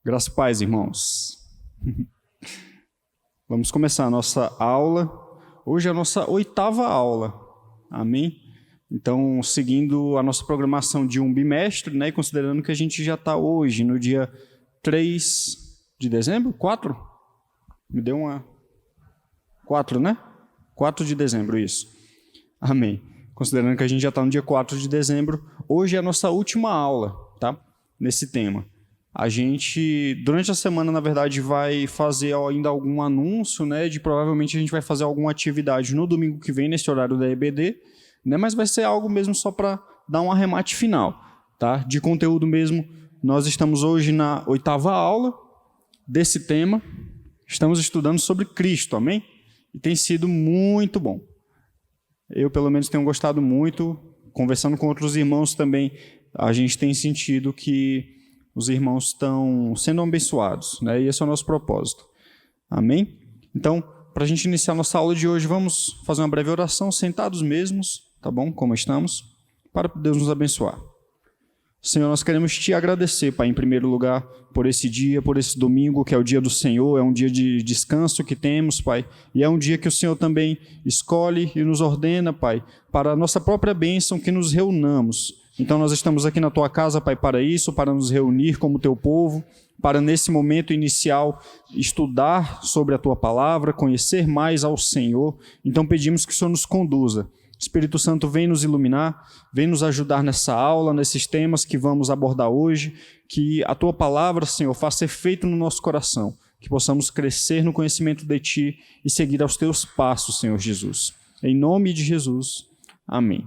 Graças e paz, irmãos. Vamos começar a nossa aula. Hoje é a nossa 8ª aula. Amém? Então, seguindo a nossa programação de um bimestre, né, e considerando que a gente já está hoje, no dia 3 de dezembro? 4? Me deu uma... 4, né? 4 de dezembro, isso. Amém. Considerando que a gente já está no dia 4 de dezembro, hoje é a nossa última aula, tá? Nesse tema. A gente, durante a semana, na verdade, vai fazer ainda algum anúncio, né? Provavelmente a gente vai fazer alguma atividade no domingo que vem, nesse horário da EBD, né? Mas vai ser algo mesmo só para dar um arremate final, tá? De conteúdo mesmo. Nós estamos hoje na 8ª aula desse tema. Estamos estudando sobre Cristo, amém? E tem sido muito bom. Eu, pelo menos, tenho gostado muito. Conversando com outros irmãos também, a gente tem sentido que os irmãos estão sendo abençoados, né? E esse é o nosso propósito. Amém? Então, para a gente iniciar nossa aula de hoje, vamos fazer uma breve oração, sentados mesmos, tá bom? Como estamos, para Deus nos abençoar. Senhor, nós queremos te agradecer, Pai, em primeiro lugar, por esse dia, por esse domingo, que é o dia do Senhor, é um dia de descanso que temos, Pai, e é um dia que o Senhor também escolhe e nos ordena, Pai, para a nossa própria bênção, que nos reunamos. Então, nós estamos aqui na Tua casa, Pai, para isso, para nos reunir como Teu povo, para, nesse momento inicial, estudar sobre a Tua palavra, conhecer mais ao Senhor. Então, pedimos que o Senhor nos conduza. Espírito Santo, vem nos iluminar, vem nos ajudar nessa aula, nesses temas que vamos abordar hoje, que a Tua palavra, Senhor, faça efeito no nosso coração, que possamos crescer no conhecimento de Ti e seguir aos Teus passos, Senhor Jesus. Em nome de Jesus, amém.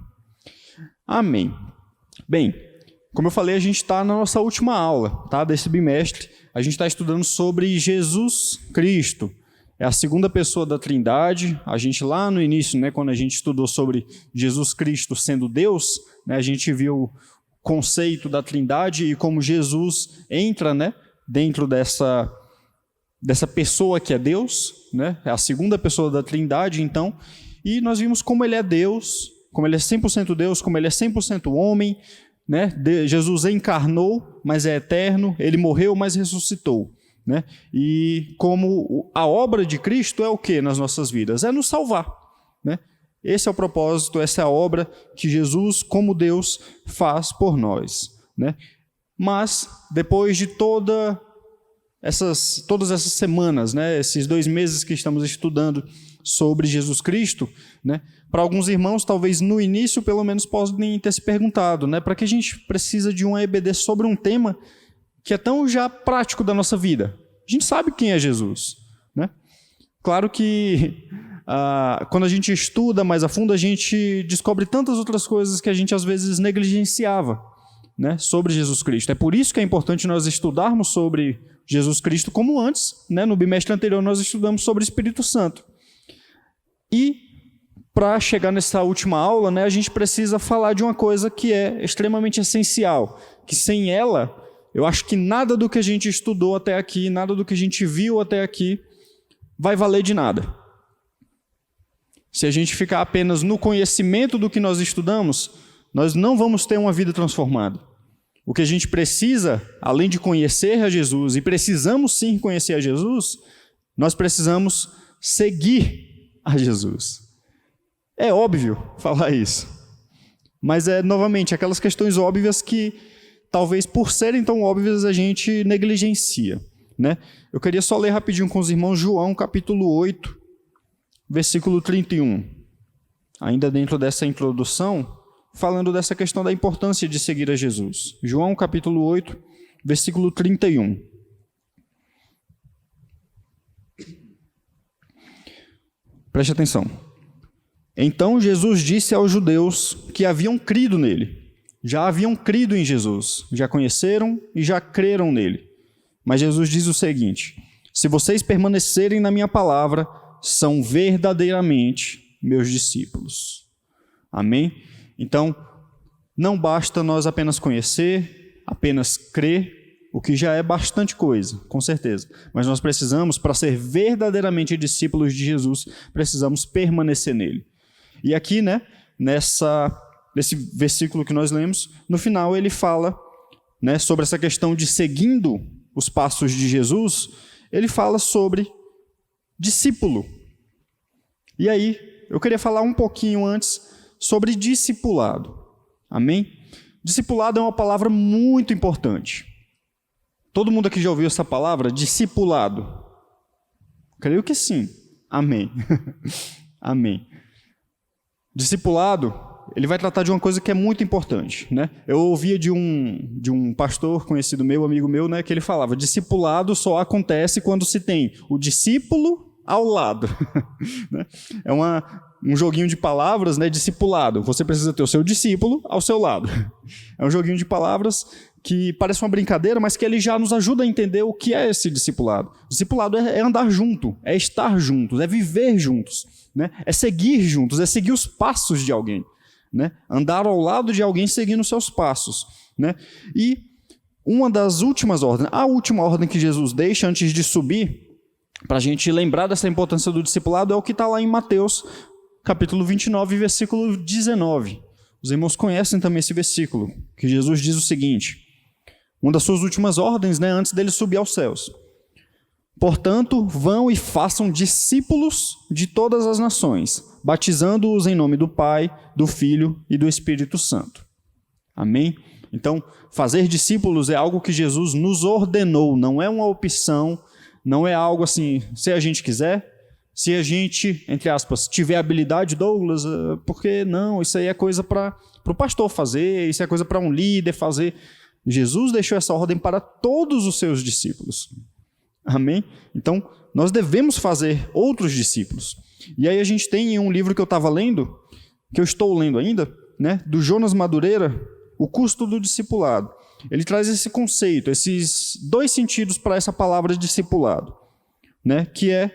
Amém. Bem, como eu falei, a gente está na nossa última aula, tá, desse bimestre. A gente está estudando sobre Jesus Cristo. É a segunda pessoa da Trindade. A gente lá no início, né, quando a gente estudou sobre Jesus Cristo sendo Deus, né, a gente viu o conceito da Trindade e como Jesus entra, né, dentro dessa pessoa que é Deus, né, é a segunda pessoa da Trindade, então, e nós vimos como ele é Deus, como ele é 100% Deus, como ele é 100% homem, né? Jesus encarnou, mas é eterno, ele morreu, mas ressuscitou. Né? E como a obra de Cristo é o que nas nossas vidas? É nos salvar. Né? Esse é o propósito, essa é a obra que Jesus, como Deus, faz por nós. Né? Mas, depois de todas essas semanas, né, esses 2 meses que estamos estudando sobre Jesus Cristo, né, para alguns irmãos, talvez no início, pelo menos, podem ter se perguntado, né, para que a gente precisa de uma EBD sobre um tema que é tão já prático da nossa vida. A gente sabe quem é Jesus. Né? Claro que quando a gente estuda mais a fundo, a gente descobre tantas outras coisas que a gente às vezes negligenciava, né, sobre Jesus Cristo. É por isso que é importante nós estudarmos sobre Jesus Cristo como antes, né, no bimestre anterior nós estudamos sobre o Espírito Santo. E para chegar nessa última aula, né, a gente precisa falar de uma coisa que é extremamente essencial, que sem ela, eu acho que nada do que a gente estudou até aqui, nada do que a gente viu até aqui, vai valer de nada. Se a gente ficar apenas no conhecimento do que nós estudamos, nós não vamos ter uma vida transformada. O que a gente precisa, além de conhecer a Jesus, e precisamos sim conhecer a Jesus, nós precisamos seguir a Jesus. É óbvio falar isso, mas é, novamente, aquelas questões óbvias que, talvez por serem tão óbvias, a gente negligencia. Né? Eu queria só ler rapidinho com os irmãos João, capítulo 8, versículo 31. Ainda dentro dessa introdução, falando dessa questão da importância de seguir a Jesus. João, capítulo 8, versículo 31. Preste atenção. Então Jesus disse aos judeus que haviam crido nele. Já haviam crido em Jesus, já conheceram e já creram nele. Mas Jesus diz o seguinte: se vocês permanecerem na minha palavra, são verdadeiramente meus discípulos. Amém? Então, não basta nós apenas conhecer, apenas crer, o que já é bastante coisa, com certeza. Mas nós precisamos, para ser verdadeiramente discípulos de Jesus, precisamos permanecer nele. E aqui, né, nesse versículo que nós lemos, no final ele fala, né, sobre essa questão de seguindo os passos de Jesus, ele fala sobre discípulo. E aí, eu queria falar um pouquinho antes sobre discipulado. Amém? Discipulado é uma palavra muito importante. Todo mundo aqui já ouviu essa palavra? Discipulado? Creio que sim. Amém. Amém. Discipulado, ele vai tratar de uma coisa que é muito importante, né? Eu ouvia de um pastor conhecido meu, amigo meu, né, que ele falava: discipulado só acontece quando se tem o discípulo ao lado. É um joguinho de palavras, né? Discipulado. Você precisa ter o seu discípulo ao seu lado. É um joguinho de palavras que parece uma brincadeira, mas que ele já nos ajuda a entender o que é esse discipulado. Discipulado é andar junto, é estar juntos, é viver juntos, né? É seguir juntos, é seguir os passos de alguém, né? Andar ao lado de alguém seguindo os seus passos, né? E uma das últimas ordens, a última ordem que Jesus deixa antes de subir, para a gente lembrar dessa importância do discipulado, é o que está lá em Mateus, capítulo 29, versículo 19. Os irmãos conhecem também esse versículo, que Jesus diz o seguinte: uma das suas últimas ordens, né, antes dele subir aos céus. Portanto, vão e façam discípulos de todas as nações, batizando-os em nome do Pai, do Filho e do Espírito Santo. Amém? Então, fazer discípulos é algo que Jesus nos ordenou, não é uma opção, não é algo assim, se a gente quiser, se a gente, entre aspas, tiver habilidade, Douglas, porque não, isso aí é coisa para o pastor fazer, isso é coisa para um líder fazer. Jesus deixou essa ordem para todos os seus discípulos. Amém? Então, nós devemos fazer outros discípulos. E aí a gente tem um livro que eu estava lendo, que eu estou lendo ainda, né, do Jonas Madureira, O Custo do Discipulado. Ele traz esse conceito, esses dois sentidos para essa palavra discipulado, né, que é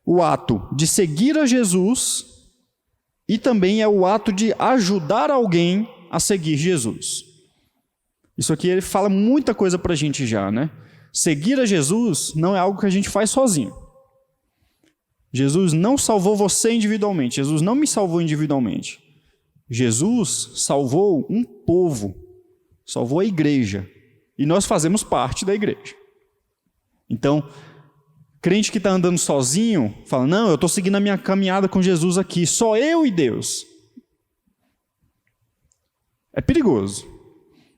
o ato de seguir a Jesus e também é o ato de ajudar alguém a seguir Jesus. Isso aqui ele fala muita coisa para a gente já, né? Seguir a Jesus não é algo que a gente faz sozinho. Jesus não salvou você individualmente. Jesus não me salvou individualmente. Jesus salvou um povo, salvou a igreja. E nós fazemos parte da igreja. Então, crente que está andando sozinho, fala: não, eu estou seguindo a minha caminhada com Jesus aqui, só eu e Deus. É perigoso.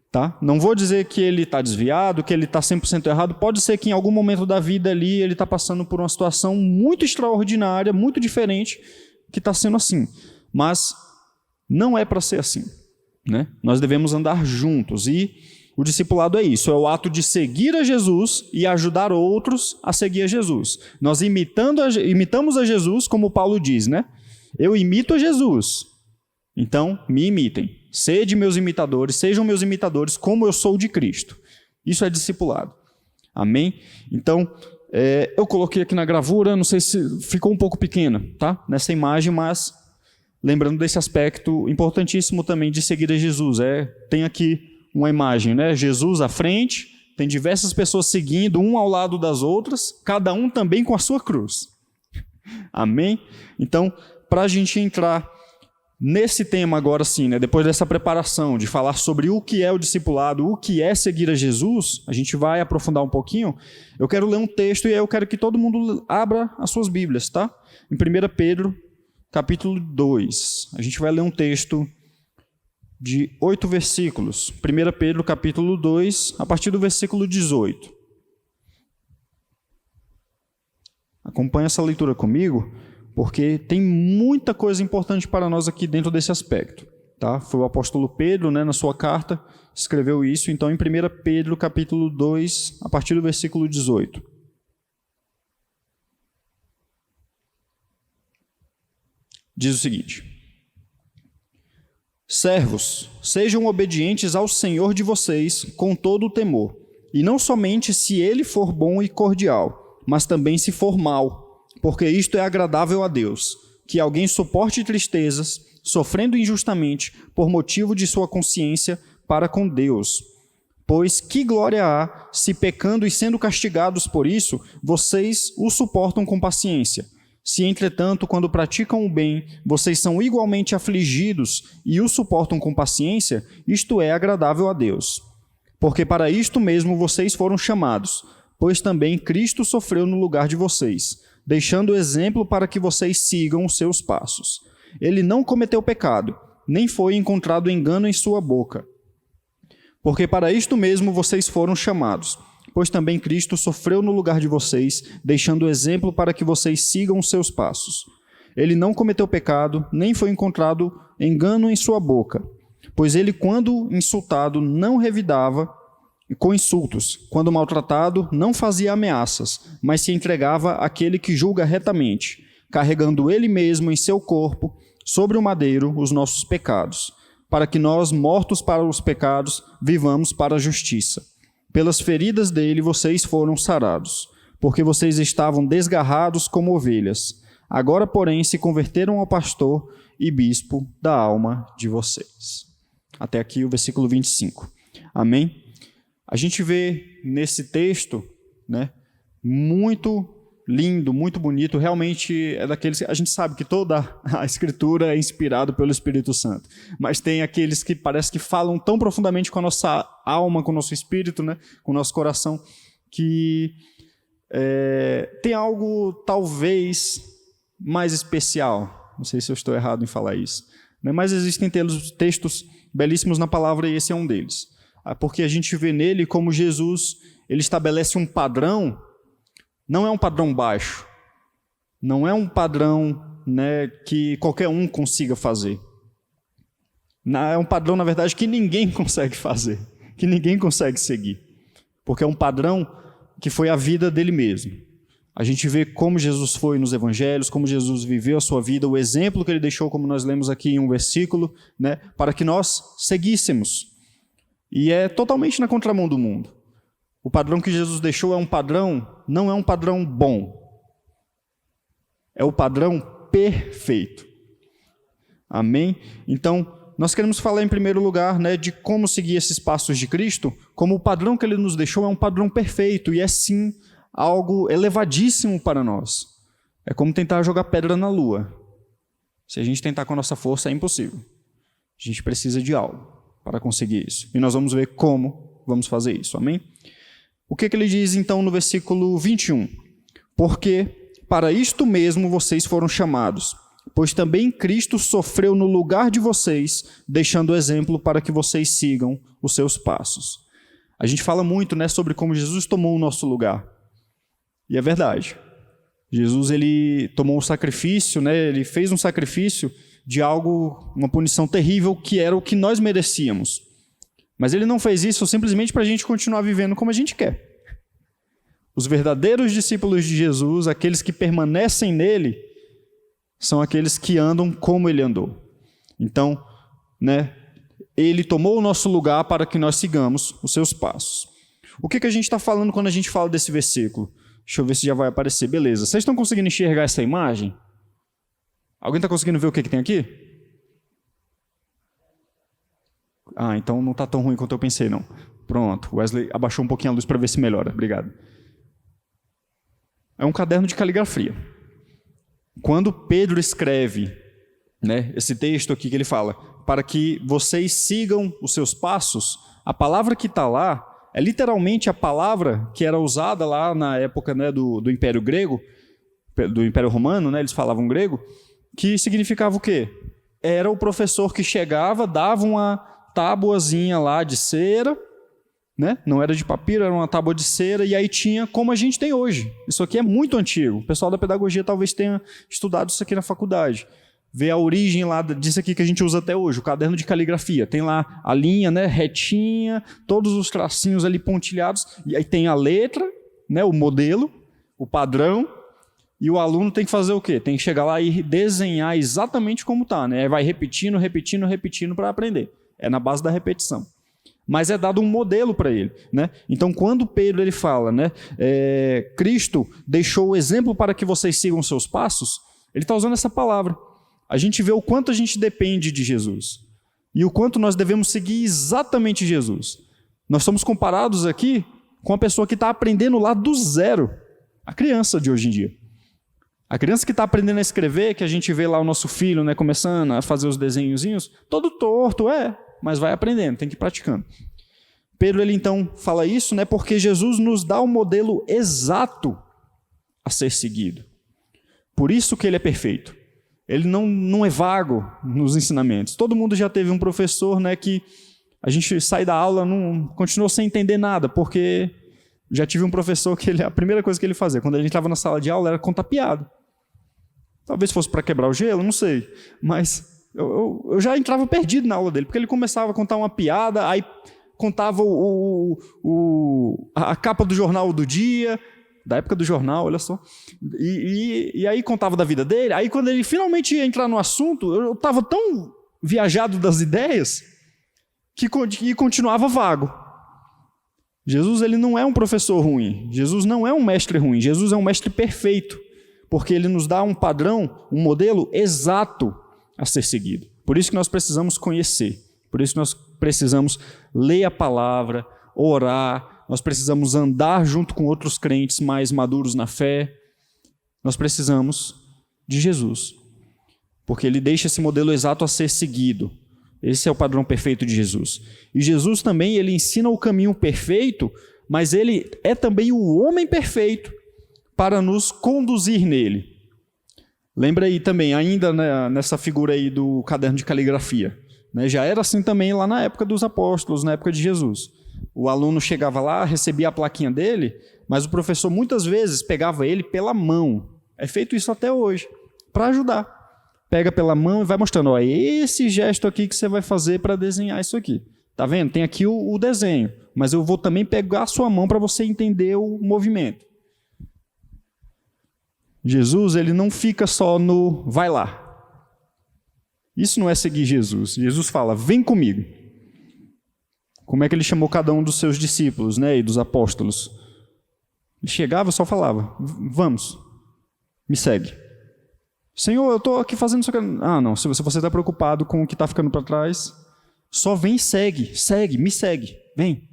Tá? Não vou dizer que ele está desviado, que ele está 100% errado. Pode ser que em algum momento da vida ali ele está passando por uma situação muito extraordinária, muito diferente, que está sendo assim. Mas não é para ser assim, né? Nós devemos andar juntos. E o discipulado é isso, é o ato de seguir a Jesus e ajudar outros a seguir a Jesus. Nós imitamos a Jesus, como Paulo diz, né? Eu imito a Jesus, então me imitem. Sede meus imitadores, sejam meus imitadores como eu sou de Cristo. Isso é discipulado. Amém? Então, eu coloquei aqui na gravura, não sei se ficou um pouco pequena, tá? Nessa imagem, mas lembrando desse aspecto importantíssimo também de seguir a Jesus. Tem aqui uma imagem, né? Jesus à frente, tem diversas pessoas seguindo, um ao lado das outras, cada um também com a sua cruz. Amém? Então, para a gente entrar nesse tema agora sim, né, depois dessa preparação de falar sobre o que é o discipulado, o que é seguir a Jesus, a gente vai aprofundar um pouquinho. Eu quero ler um texto e aí eu quero que todo mundo abra as suas Bíblias, tá? Em 1 Pedro, capítulo 2. A gente vai ler um texto de 8 versículos. 1 Pedro, capítulo 2, a partir do versículo 18. Acompanhe essa leitura comigo, porque tem muita coisa importante para nós aqui dentro desse aspecto. Tá? Foi o apóstolo Pedro, né, na sua carta, escreveu isso. Então, em 1 Pedro, capítulo 2, a partir do versículo 18. Diz o seguinte: servos, sejam obedientes ao Senhor de vocês com todo o temor, e não somente se ele for bom e cordial, mas também se for mau, porque isto é agradável a Deus, que alguém suporte tristezas, sofrendo injustamente, por motivo de sua consciência para com Deus. Pois que glória há, se pecando e sendo castigados por isso, vocês o suportam com paciência. Se, entretanto, quando praticam o bem, vocês são igualmente afligidos e o suportam com paciência, isto é agradável a Deus. Porque para isto mesmo vocês foram chamados, pois também Cristo sofreu no lugar de vocês, deixando exemplo para que vocês sigam os seus passos. Ele não cometeu pecado, nem foi encontrado engano em sua boca. Porque para isto mesmo vocês foram chamados, pois também Cristo sofreu no lugar de vocês, deixando exemplo para que vocês sigam os seus passos. Ele não cometeu pecado, nem foi encontrado engano em sua boca. Pois ele, quando insultado, não revidava com insultos. Quando maltratado, não fazia ameaças, mas se entregava àquele que julga retamente, carregando ele mesmo em seu corpo, sobre o madeiro, os nossos pecados, para que nós, mortos para os pecados, vivamos para a justiça. Pelas feridas dele vocês foram sarados, porque vocês estavam desgarrados como ovelhas. Agora, porém, se converteram ao pastor e bispo da alma de vocês. Até aqui o versículo 25. Amém? A gente vê nesse texto, né, muito lindo, muito bonito, realmente é daqueles... A gente sabe que toda a Escritura é inspirada pelo Espírito Santo, mas tem aqueles que parece que falam tão profundamente com a nossa alma, com o nosso espírito, né, com o nosso coração, que tem algo talvez mais especial. Não sei se eu estou errado em falar isso, né, mas existem textos belíssimos na palavra e esse é um deles. Porque a gente vê nele como Jesus ele estabelece um padrão. Não é um padrão baixo, não é um padrão, né, que qualquer um consiga fazer. É um padrão, na verdade, que ninguém consegue fazer, que ninguém consegue seguir, porque é um padrão que foi a vida dele mesmo. A gente vê como Jesus foi nos evangelhos, como Jesus viveu a sua vida, o exemplo que ele deixou, como nós lemos aqui em um versículo, né, para que nós seguíssemos. E é totalmente na contramão do mundo. O padrão que Jesus deixou é um padrão, não é um padrão bom. É o padrão perfeito. Amém? Então, nós queremos falar em primeiro lugar, né, de como seguir esses passos de Cristo, como o padrão que ele nos deixou é um padrão perfeito e é sim algo elevadíssimo para nós. É como tentar jogar pedra na lua. Se a gente tentar com a nossa força, é impossível. A gente precisa de algo para conseguir isso. E nós vamos ver como vamos fazer isso. Amém? O que ele diz então no versículo 21? Porque para isto mesmo vocês foram chamados, pois também Cristo sofreu no lugar de vocês, deixando exemplo para que vocês sigam os seus passos. A gente fala muito, né, sobre como Jesus tomou o nosso lugar. E é verdade. Jesus ele tomou um sacrifício, né, ele fez um sacrifício de algo, uma punição terrível que era o que nós merecíamos. Mas ele não fez isso simplesmente para a gente continuar vivendo como a gente quer. Os verdadeiros discípulos de Jesus, aqueles que permanecem nele, são aqueles que andam como ele andou. Então, né, ele tomou o nosso lugar para que nós sigamos os seus passos. O que a gente está falando quando a gente fala desse versículo? Deixa eu ver se já vai aparecer. Beleza. Vocês estão conseguindo enxergar essa imagem? Alguém está conseguindo ver o que tem aqui? Ah, então não está tão ruim quanto eu pensei, não. Pronto. Wesley abaixou um pouquinho a luz para ver se melhora. Obrigado. É um caderno de caligrafia. Quando Pedro escreve, né, esse texto aqui que ele fala, para que vocês sigam os seus passos, a palavra que está lá é literalmente a palavra que era usada lá na época, né, do Império Grego, do Império Romano, né, eles falavam grego, que significava o quê? Era o professor que chegava, dava uma tábuazinha lá de cera, né? Não era de papiro, era uma tábua de cera, e aí tinha como a gente tem hoje. Isso aqui é muito antigo. O pessoal da pedagogia talvez tenha estudado isso aqui na faculdade. Vê a origem lá disso aqui que a gente usa até hoje, o caderno de caligrafia. Tem lá a linha, né, retinha, todos os tracinhos ali pontilhados, e aí tem a letra, né, o modelo, o padrão, e o aluno tem que fazer o quê? Tem que chegar lá e desenhar exatamente como está, né? Vai repetindo, repetindo, repetindo para aprender. É na base da repetição. Mas é dado um modelo para ele, né? Então, quando Pedro ele fala, né, Cristo deixou o exemplo para que vocês sigam seus passos, ele está usando essa palavra. A gente vê o quanto a gente depende de Jesus e o quanto nós devemos seguir exatamente Jesus. Nós somos comparados aqui com a pessoa que está aprendendo lá do zero, a criança de hoje em dia. A criança que está aprendendo a escrever, que a gente vê lá o nosso filho, né, começando a fazer os desenhozinhos, todo torto, mas vai aprendendo, tem que ir praticando. Pedro, ele então fala isso, né, porque Jesus nos dá um modelo exato a ser seguido. Por isso que ele é perfeito. Ele não é vago nos ensinamentos. Todo mundo já teve um professor, né, que a gente sai da aula, não continuou sem entender nada, porque já tive um professor que a primeira coisa que ele fazia, quando a gente estava na sala de aula, era contar piada. Talvez fosse para quebrar o gelo, não sei. Mas eu já entrava perdido na aula dele, porque ele começava a contar uma piada, aí contava a capa do jornal do dia, da época do jornal, olha só. E aí contava da vida dele. Aí quando ele finalmente ia entrar no assunto, eu estava tão viajado das ideias que continuava vago. Jesus, ele não é um professor ruim. Jesus não é um mestre ruim. Jesus é um mestre perfeito, porque ele nos dá um padrão, um modelo exato a ser seguido. Por isso que nós precisamos conhecer. Por isso que nós precisamos ler a palavra, orar. Nós precisamos andar junto com outros crentes mais maduros na fé. Nós precisamos de Jesus, porque ele deixa esse modelo exato a ser seguido. Esse é o padrão perfeito de Jesus. E Jesus também, ele ensina o caminho perfeito, mas ele é também o homem perfeito para nos conduzir nele. Lembra aí também, ainda nessa figura aí do caderno de caligrafia, né? Já era assim também lá na época dos apóstolos, na época de Jesus. O aluno chegava lá, recebia a plaquinha dele, mas o professor muitas vezes pegava ele pela mão. É feito isso até hoje, para ajudar. Pega pela mão e vai mostrando, ó, esse gesto aqui que você vai fazer para desenhar isso aqui. Tá vendo? Tem aqui o desenho, mas eu vou também pegar a sua mão para você entender o movimento. Jesus, ele não fica só no vai lá. Isso não é seguir Jesus. Jesus fala, vem comigo. Como é que ele chamou cada um dos seus discípulos, né, e dos apóstolos? Ele chegava e só falava, vamos, me segue. Senhor, eu estou aqui fazendo isso aqui. Ah, não, se você está preocupado com o que está ficando para trás, só vem e segue, me segue, vem.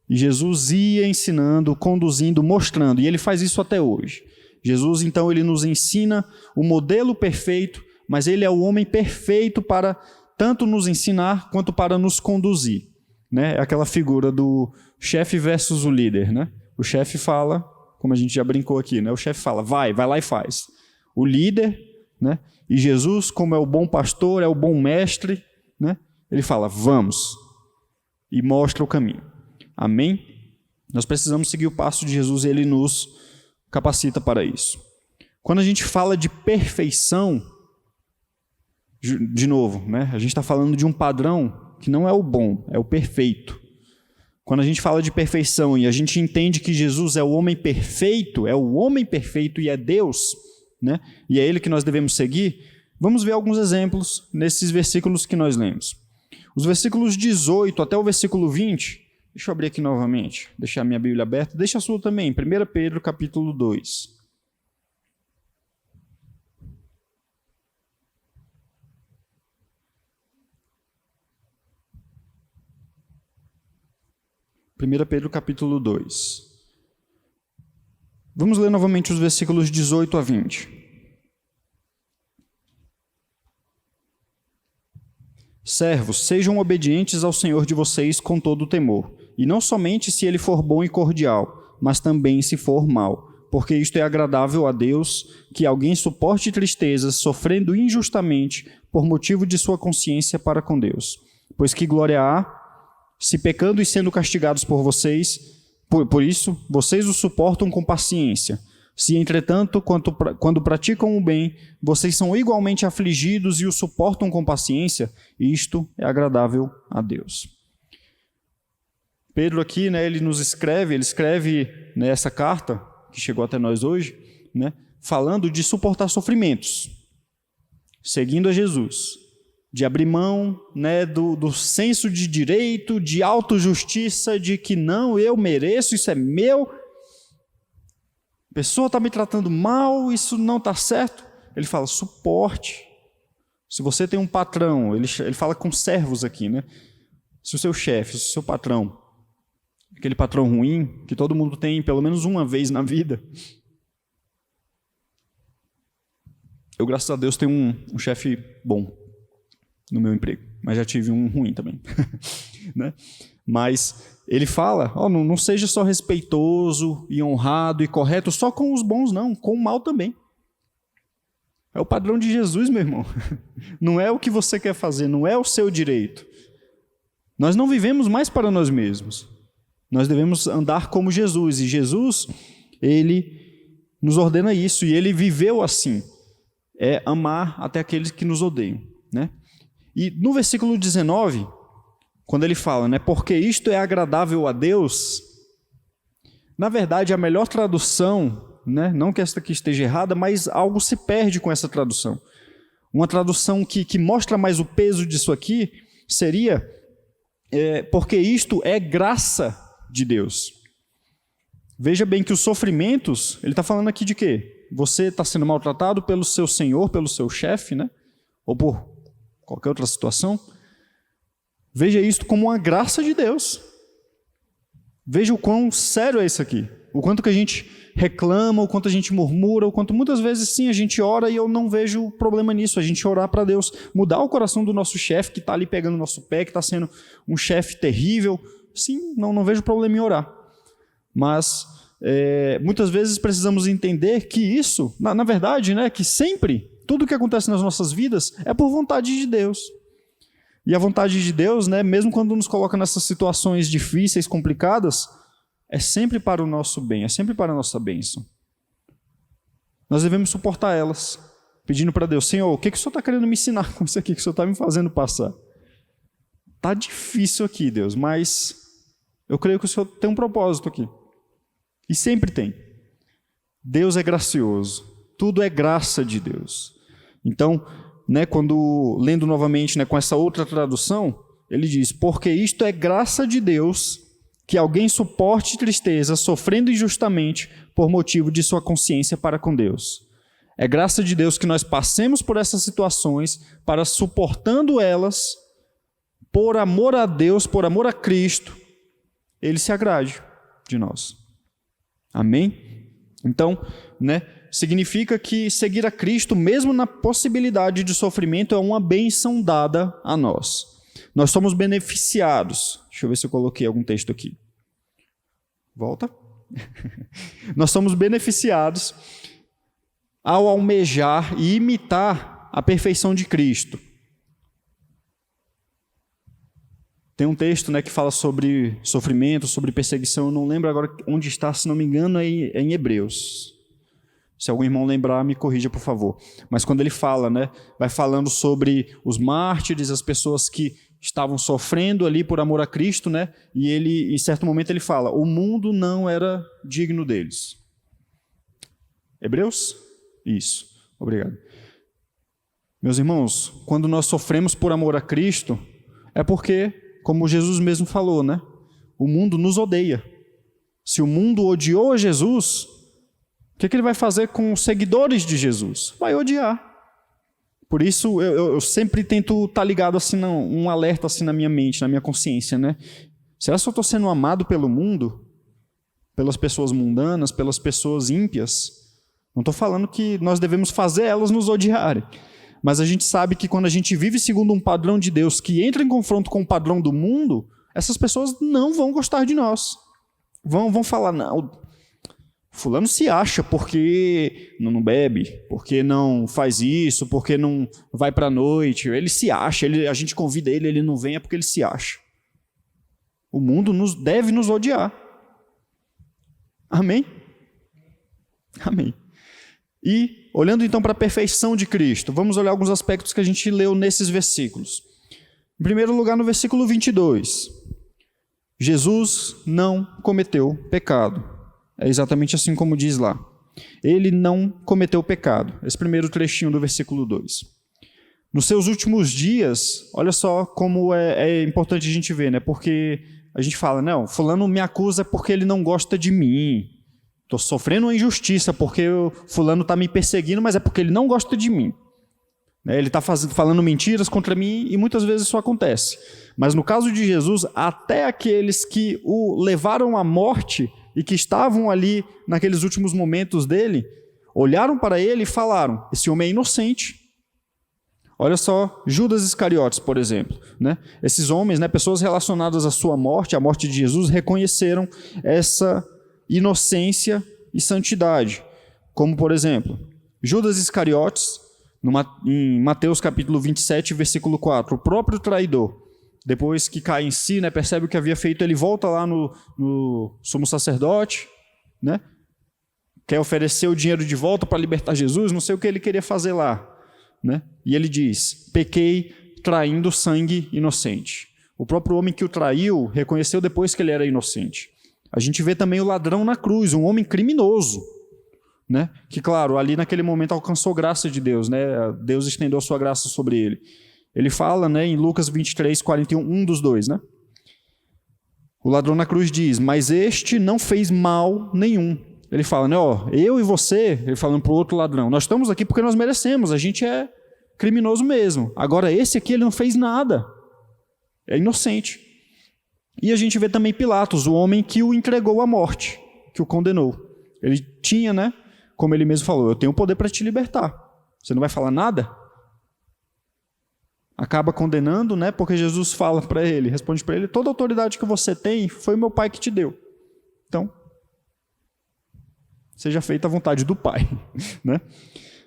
E Jesus ia ensinando, conduzindo, mostrando, e ele faz isso até hoje. Jesus, então, ele nos ensina o modelo perfeito, mas ele é o homem perfeito para tanto nos ensinar quanto para nos conduzir. Né? É aquela figura do chefe versus o líder. Né? O chefe fala, como a gente já brincou aqui, né? O chefe fala, vai lá e faz. O líder, né? E Jesus, como é o bom pastor, é o bom mestre, né? Ele fala, vamos, e mostra o caminho. Amém? Nós precisamos seguir o passo de Jesus e ele nos capacita para isso. Quando a gente fala de perfeição, de novo, né? A gente está falando de um padrão que não é o bom, é o perfeito. Quando a gente fala de perfeição e a gente entende que Jesus é o homem perfeito e é Deus, né? E é ele que nós devemos seguir, vamos ver alguns exemplos nesses versículos que nós lemos. Os versículos 18 até o versículo 20, deixa eu abrir aqui novamente, deixar a minha Bíblia aberta, deixa a sua também, 1 Pedro capítulo 2. 1 Pedro capítulo 2. Vamos ler novamente os versículos 18 a 20. Servos, sejam obedientes ao Senhor de vocês com todo o temor, e não somente se ele for bom e cordial, mas também se for mau, porque isto é agradável a Deus, que alguém suporte tristezas, sofrendo injustamente, por motivo de sua consciência para com Deus. Pois que glória há, se pecando e sendo castigados por vocês, por isso, vocês o suportam com paciência. Se, entretanto, quando praticam o bem, vocês são igualmente afligidos e o suportam com paciência, isto é agradável a Deus. Pedro aqui, né, ele escreve né, essa carta, que chegou até nós hoje, né, falando de suportar sofrimentos, seguindo a Jesus, de abrir mão, né, do senso de direito, de autojustiça, de que não, eu mereço, isso é meu, a pessoa está me tratando mal, isso não está certo. Ele fala, suporte. Se você tem um patrão, ele fala com servos aqui, né? Se o seu chefe, se o seu patrão, aquele patrão ruim, que todo mundo tem pelo menos uma vez na vida. Eu, graças a Deus, tenho um chefe bom no meu emprego, mas já tive um ruim também. né? Mas ele fala, não seja só respeitoso e honrado e correto só com os bons, não, com o mal também. É o padrão de Jesus, meu irmão. Não é o que você quer fazer, não é o seu direito. Nós não vivemos mais para nós mesmos. Nós devemos andar como Jesus. E Jesus, ele nos ordena isso. E ele viveu assim. É amar até aqueles que nos odeiam, né? E no versículo 19, quando ele fala, né? Porque isto é agradável a Deus. Na verdade, a melhor tradução, né? Não que esta aqui esteja errada, mas algo se perde com essa tradução. Uma tradução que mostra mais o peso disso aqui seria porque isto é graça de Deus. Veja bem que os sofrimentos, ele está falando aqui de quê? Você está sendo maltratado pelo seu senhor, pelo seu chefe, né? Ou por qualquer outra situação. Veja isto como uma graça de Deus. Veja o quão sério é isso aqui. O quanto que a gente reclama, o quanto a gente murmura, o quanto muitas vezes sim a gente ora e eu não vejo problema nisso. A gente orar para Deus, mudar o coração do nosso chefe que está ali pegando o nosso pé, que está sendo um chefe terrível. Sim, não vejo problema em orar. Mas muitas vezes precisamos entender que isso, na verdade, né, que sempre, tudo que acontece nas nossas vidas é por vontade de Deus. E a vontade de Deus, né, mesmo quando nos coloca nessas situações difíceis, complicadas, é sempre para o nosso bem, é sempre para a nossa bênção. Nós devemos suportar elas, pedindo para Deus, Senhor, o que o Senhor está querendo me ensinar com isso aqui que o Senhor está me fazendo passar? Está difícil aqui, Deus, mas eu creio que o Senhor tem um propósito aqui. E sempre tem. Deus é gracioso, tudo é graça de Deus. Então, né, quando lendo novamente, né, com essa outra tradução, ele diz, porque isto é graça de Deus, que alguém suporte tristeza, sofrendo injustamente por motivo de sua consciência para com Deus. É graça de Deus que nós passemos por essas situações, para suportando elas, por amor a Deus, por amor a Cristo, Ele se agrade de nós. Amém? Então, né, significa que seguir a Cristo, mesmo na possibilidade de sofrimento, é uma bênção dada a nós. Nós somos beneficiados. Deixa eu ver se eu coloquei algum texto aqui. Volta. Nós somos beneficiados ao almejar e imitar a perfeição de Cristo. Tem um texto, né, que fala sobre sofrimento, sobre perseguição. Eu não lembro agora onde está, se não me engano, é em Hebreus. Se algum irmão lembrar, me corrija, por favor. Mas quando ele fala, né, vai falando sobre os mártires, as pessoas que estavam sofrendo ali por amor a Cristo, né? E ele, em certo momento, ele fala, o mundo não era digno deles. Hebreus? Isso. Obrigado. Meus irmãos, quando nós sofremos por amor a Cristo, é porque, como Jesus mesmo falou, né? O mundo nos odeia. Se o mundo odiou a Jesus, o que ele vai fazer com os seguidores de Jesus? Vai odiar. Por isso, eu sempre tento estar ligado assim, um alerta assim na minha mente, na minha consciência, né? Será que eu estou sendo amado pelo mundo? Pelas pessoas mundanas, pelas pessoas ímpias? Não estou falando que nós devemos fazer elas nos odiarem. Mas a gente sabe que quando a gente vive segundo um padrão de Deus que entra em confronto com o padrão do mundo, essas pessoas não vão gostar de nós. Vão falar, não... Fulano se acha porque não bebe, porque não faz isso, porque não vai para a noite. Ele se acha, a gente convida ele não vem, é porque ele se acha. O mundo deve nos odiar. Amém? Amém. E, olhando então para a perfeição de Cristo, vamos olhar alguns aspectos que a gente leu nesses versículos. Em primeiro lugar, no versículo 22. Jesus não cometeu pecado. É exatamente assim como diz lá. Ele não cometeu pecado. Esse primeiro trechinho do versículo 2. Nos seus últimos dias, olha só como é importante a gente ver, né? Porque a gente fala, não, fulano me acusa porque ele não gosta de mim. Estou sofrendo uma injustiça porque o fulano está me perseguindo, mas é porque ele não gosta de mim. Ele está falando mentiras contra mim e muitas vezes isso acontece. Mas no caso de Jesus, até aqueles que o levaram à morte e que estavam ali naqueles últimos momentos dele, olharam para ele e falaram, esse homem é inocente. Olha só, Judas Iscariotes, por exemplo, né? Esses homens, né, pessoas relacionadas à sua morte, à morte de Jesus, reconheceram essa inocência e santidade. Como, por exemplo, Judas Iscariotes, em Mateus capítulo 27, versículo 4, o próprio traidor, depois que cai em si, né, percebe o que havia feito, ele volta lá no sumo sacerdote, né, quer oferecer o dinheiro de volta para libertar Jesus, não sei o que ele queria fazer lá, né, e ele diz, pequei traindo sangue inocente. O próprio homem que o traiu reconheceu depois que ele era inocente. A gente vê também o ladrão na cruz, um homem criminoso, né, que claro, ali naquele momento alcançou graça de Deus, né, Deus estendeu a sua graça sobre ele. Ele fala, né, em Lucas 23, 41, um dos dois, né? O ladrão na cruz diz, mas este não fez mal nenhum. Ele fala, né, ó, eu e você, ele falando para o outro ladrão, nós estamos aqui porque nós merecemos, a gente é criminoso mesmo. Agora esse aqui, ele não fez nada. É inocente. E a gente vê também Pilatos, o homem que o entregou à morte, que o condenou. Ele tinha, né, como ele mesmo falou, eu tenho o poder para te libertar. Você não vai falar nada? Acaba condenando, né? Porque Jesus fala para ele, responde para ele, toda a autoridade que você tem foi o meu Pai que te deu. Então, seja feita a vontade do Pai, né?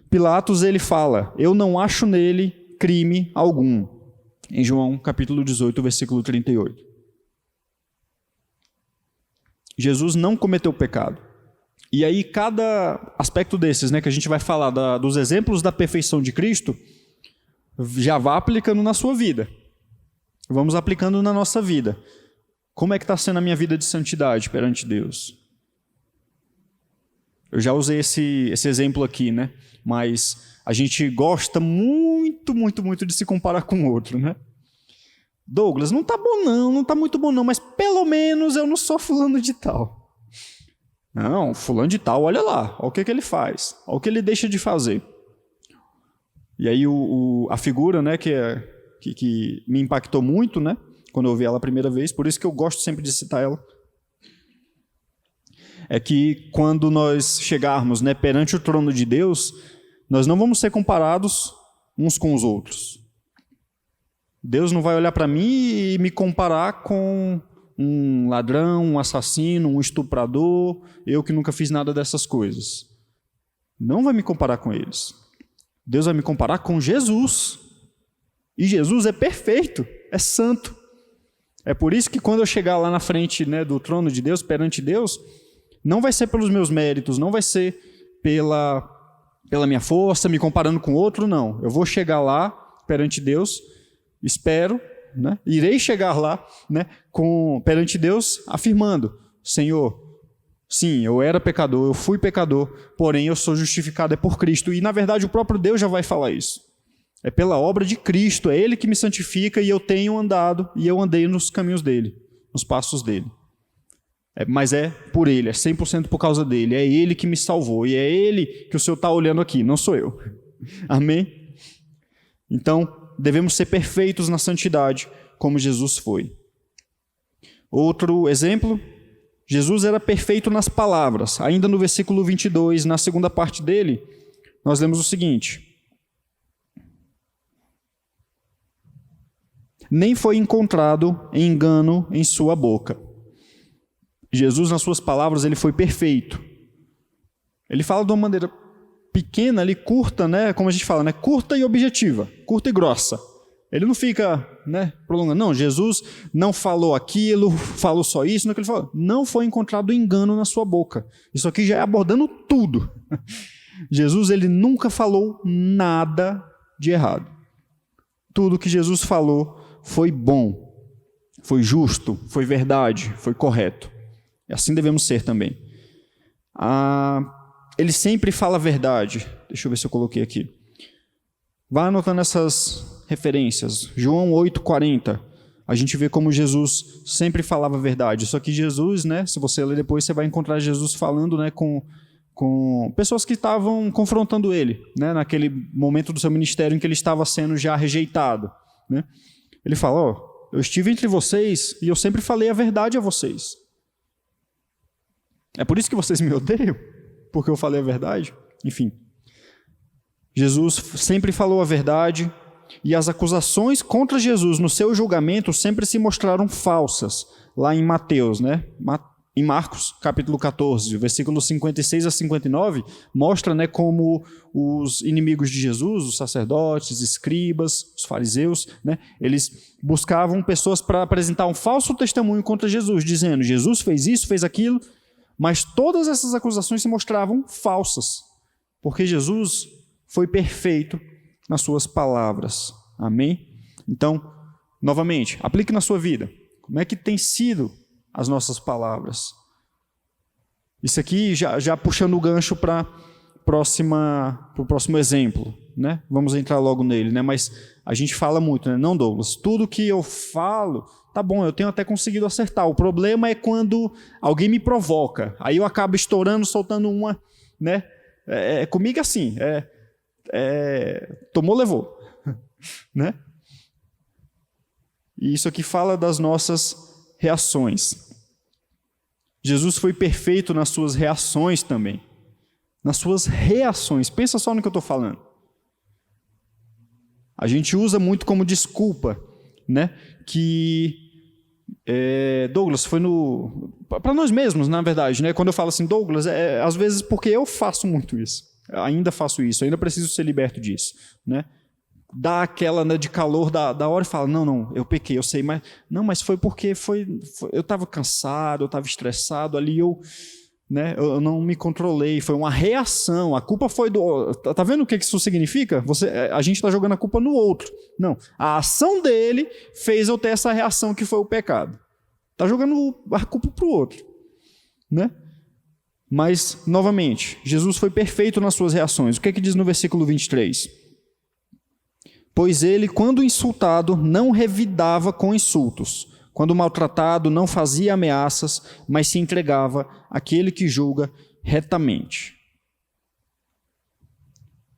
Pilatos, ele fala, eu não acho nele crime algum. Em João capítulo 18, versículo 38. Jesus não cometeu pecado. E aí, cada aspecto desses, né, que a gente vai falar dos exemplos da perfeição de Cristo, já vá aplicando na sua vida. Vamos aplicando na nossa vida. Como é que está sendo a minha vida de santidade perante Deus? Eu já usei esse exemplo aqui, né? Mas a gente gosta muito, muito, muito de se comparar com o outro, né? Douglas, não está bom não, não está muito bom não, mas pelo menos eu não sou fulano de tal. Não, fulano de tal, olha lá, olha o que ele faz, olha o que ele deixa de fazer. E aí a figura, né, que me impactou muito, né, quando eu vi ela a primeira vez, por isso que eu gosto sempre de citar ela, é que quando nós chegarmos, né, perante o trono de Deus, nós não vamos ser comparados uns com os outros. Deus não vai olhar para mim e me comparar com um ladrão, um assassino, um estuprador, eu que nunca fiz nada dessas coisas. Não vai me comparar com eles. Deus vai me comparar com Jesus. E Jesus é perfeito, é santo. É por isso que quando eu chegar lá na frente, né, do trono de Deus, perante Deus, não vai ser pelos meus méritos, não vai ser pela minha força, me comparando com outro, não. Eu vou chegar lá perante Deus, espero, né, irei chegar lá, né, perante Deus afirmando, Senhor, sim, eu era pecador, eu fui pecador, porém eu sou justificado é por Cristo. E na verdade o próprio Deus já vai falar isso. É pela obra de Cristo, é Ele que me santifica e eu tenho andado, e eu andei nos caminhos dEle, nos passos dEle. Mas é por Ele, é 100% por causa dEle, é Ele que me salvou, e é Ele que o Senhor está olhando aqui, não sou eu. Amém? Então, devemos ser perfeitos na santidade, como Jesus foi. Outro exemplo, Jesus era perfeito nas palavras. Ainda no versículo 22, na segunda parte dele, nós lemos o seguinte: nem foi encontrado engano em sua boca. Jesus, nas suas palavras, ele foi perfeito. Ele fala de uma maneira pequena, ali, curta, né? Como a gente fala, né? Curta e objetiva, curta e grossa. Ele não fica, né, prolongando. Não, Jesus não falou aquilo, falou só isso, não é que ele falou. Não foi encontrado engano na sua boca. Isso aqui já é abordando tudo. Jesus, ele nunca falou nada de errado. Tudo que Jesus falou foi bom, foi justo, foi verdade, foi correto. E assim devemos ser também. Ele sempre fala a verdade. Deixa eu ver se eu coloquei aqui. Vai anotando essas referências. João 8,40. A gente vê como Jesus sempre falava a verdade. Só que Jesus, né, se você ler depois, você vai encontrar Jesus falando, né, com pessoas que estavam confrontando ele, né, naquele momento do seu ministério em que ele estava sendo já rejeitado, né? Ele fala, eu estive entre vocês e eu sempre falei a verdade a vocês. É por isso que vocês me odeiam? Porque eu falei a verdade? Enfim. Jesus sempre falou a verdade, e as acusações contra Jesus no seu julgamento sempre se mostraram falsas, lá em Mateus, né? Em Marcos, capítulo 14, versículos 56 a 59, mostra, né, como os inimigos de Jesus, os sacerdotes, escribas, os fariseus, né, eles buscavam pessoas para apresentar um falso testemunho contra Jesus, dizendo, Jesus fez isso, fez aquilo, mas todas essas acusações se mostravam falsas, porque Jesus foi perfeito nas suas palavras. Amém? Então, novamente, aplique na sua vida. Como é que tem sido as nossas palavras? Isso aqui já puxando o gancho para o próximo exemplo, né? Vamos entrar logo nele, né? Mas a gente fala muito, né? Não, Douglas, tudo que eu falo, tá bom, eu tenho até conseguido acertar. O problema é quando alguém me provoca. Aí eu acabo estourando, soltando uma, né? Comigo assim, tomou, levou, né? E isso aqui fala das nossas reações. Jesus foi perfeito nas suas reações também. Nas suas reações. Pensa só no que eu estou falando. A gente usa muito como desculpa, né? Que Douglas foi para nós mesmos, na verdade, né? Quando eu falo assim, Douglas, às vezes porque eu faço muito isso. Ainda faço isso, ainda preciso ser liberto disso, né? Dá aquela, né, de calor da hora e fala, não, eu pequei, eu sei, mas não, mas foi porque eu estava cansado, eu estava estressado, ali eu não me controlei, foi uma reação, a culpa foi do... Tá vendo o que isso significa? A gente está jogando a culpa no outro. Não, a ação dele fez eu ter essa reação que foi o pecado. Está jogando a culpa para o outro, né? Mas, novamente, Jesus foi perfeito nas suas reações. O que é que diz no versículo 23? Pois ele, quando insultado, não revidava com insultos. Quando maltratado, não fazia ameaças, mas se entregava àquele que julga retamente.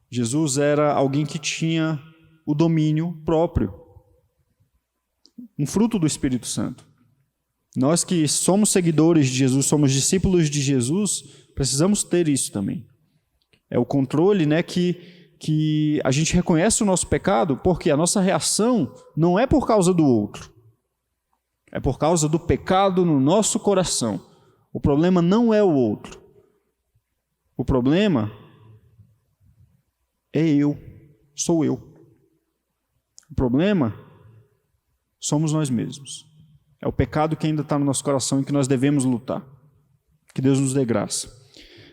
Jesus era alguém que tinha o domínio próprio, um fruto do Espírito Santo. Nós que somos seguidores de Jesus, somos discípulos de Jesus, precisamos ter isso também. É o controle, né, que a gente reconhece o nosso pecado, porque a nossa reação não é por causa do outro. É por causa do pecado no nosso coração. O problema não é o outro. O problema é sou eu. O problema somos nós mesmos. É o pecado que ainda está no nosso coração e que nós devemos lutar. Que Deus nos dê graça.